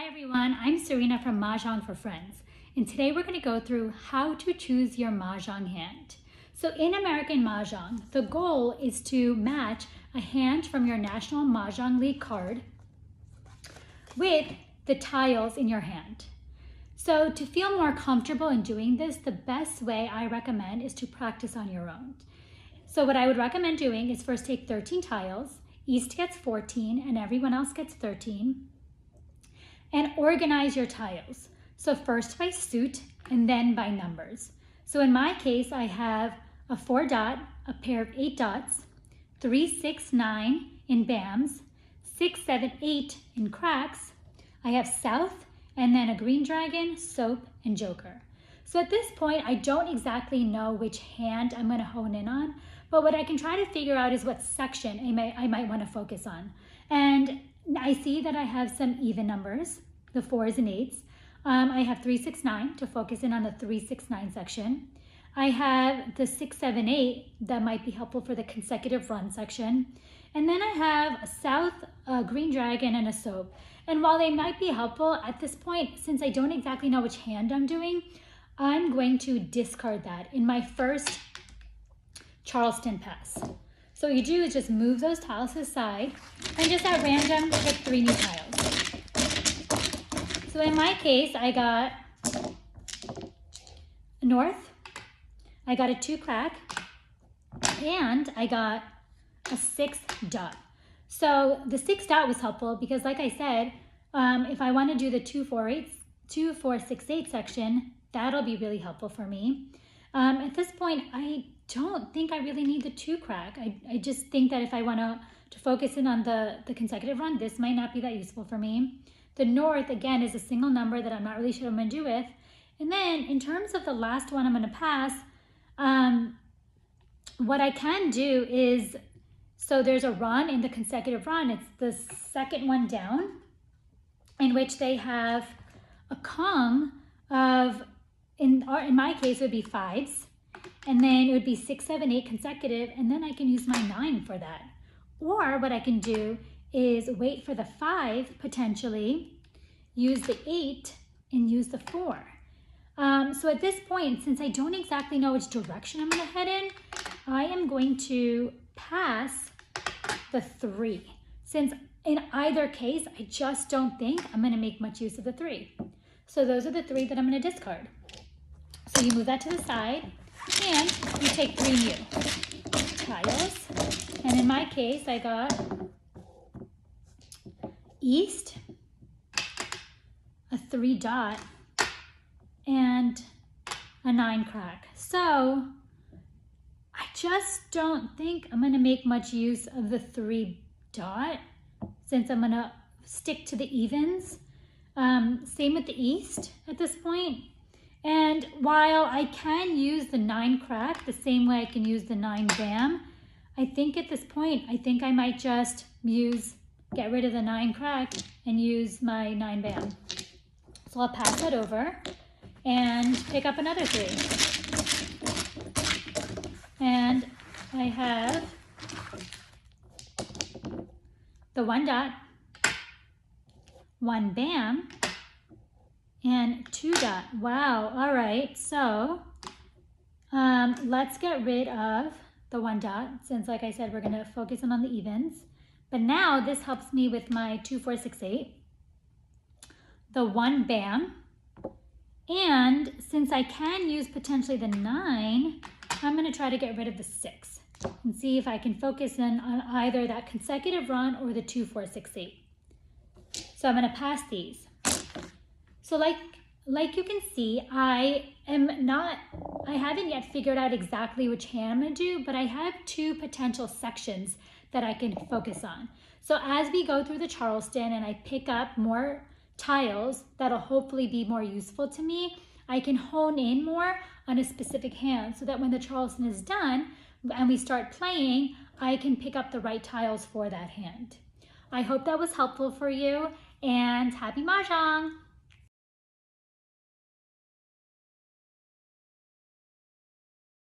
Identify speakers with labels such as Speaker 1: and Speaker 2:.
Speaker 1: Hi everyone, I'm Sureena from Mahjong for Friends, and today we're going to go through how to choose your Mahjong hand. So in American Mahjong, the goal is to match a hand from your National Mahjong League card with the tiles in your hand. So to feel more comfortable in doing this, the best way I recommend is to practice on your own. So what I would recommend doing is first take 13 tiles, East gets 14 and everyone else gets 13. And organize your tiles. So first by suit and then by numbers. So in my case, I have a 4 dot, a pair of 8 dots, 3, 6, 9 in BAMs, 6, 7, 8 in cracks. I have south and then a green dragon, soap, and joker. So at this point, I don't exactly know which hand I'm gonna hone in on, but what I can try to figure out is what section I might wanna focus on. And I see that I have some even numbers, the 4s and 8s. I have 3, 6, 9 to focus in on the 3, 6, 9 section. I have the 6, 7, 8 that might be helpful for the consecutive run section. And then I have a south, a green dragon, and a soap. And while they might be helpful at this point, since I don't exactly know which hand I'm doing, I'm going to discard that in my first Charleston pass. So what you do is just move those tiles to the side and just at random pick 3 new tiles. So in my case, I got a north, I got a 2 crack, and I got a 6 dot. So the 6 dot was helpful because like I said, if I want to do the 2, 4, 6, 8 section, that'll be really helpful for me. At this point, I don't think I really need the 2 crack. I just think that if I want to focus in on the consecutive run, this might not be that useful for me. The north, again, is a single number that I'm not really sure what I'm going to do with. And then in terms of the last one I'm going to pass, what I can do is, so there's a run in the consecutive run. It's the second one down, in which they have a Kong of, in my case, it would be 5s. And then it would be 6, 7, 8 consecutive, and then I can use my 9 for that. Or what I can do is wait for the 5 potentially, use the 8, and use the 4. So at this point, since I don't exactly know which direction I'm gonna head in, I am going to pass the 3. Since in either case, I just don't think I'm gonna make much use of the 3. So those are the 3 that I'm gonna discard. So you move that to the side, and you take 3 new tiles. And in my case, I got East, a 3 dot, and a 9 crack. So I just don't think I'm gonna make much use of the 3 dot since I'm gonna stick to the evens. Same with the East at this point. And while I can use the 9 crack the same way I can use the 9 BAM, I think at this point, I think I might just get rid of the 9 crack and use my 9 BAM. So I'll pass that over and pick up another 3. And I have the 1 dot, 1 BAM, and 2 dot. Wow, all right, so let's get rid of the 1 dot since like I said, we're gonna focus in on the evens. But now this helps me with my 2, 4, 6, 8, the 1 BAM, and since I can use potentially the 9, I'm gonna try to get rid of the 6 and see if I can focus in on either that consecutive run or the 2, 4, 6, 8. So I'm gonna pass these. So like you can see, I haven't yet figured out exactly which hand I'm gonna do, but I have 2 potential sections that I can focus on. So as we go through the Charleston and I pick up more tiles that'll hopefully be more useful to me, I can hone in more on a specific hand so that when the Charleston is done and we start playing, I can pick up the right tiles for that hand. I hope that was helpful for you, and happy Mahjong!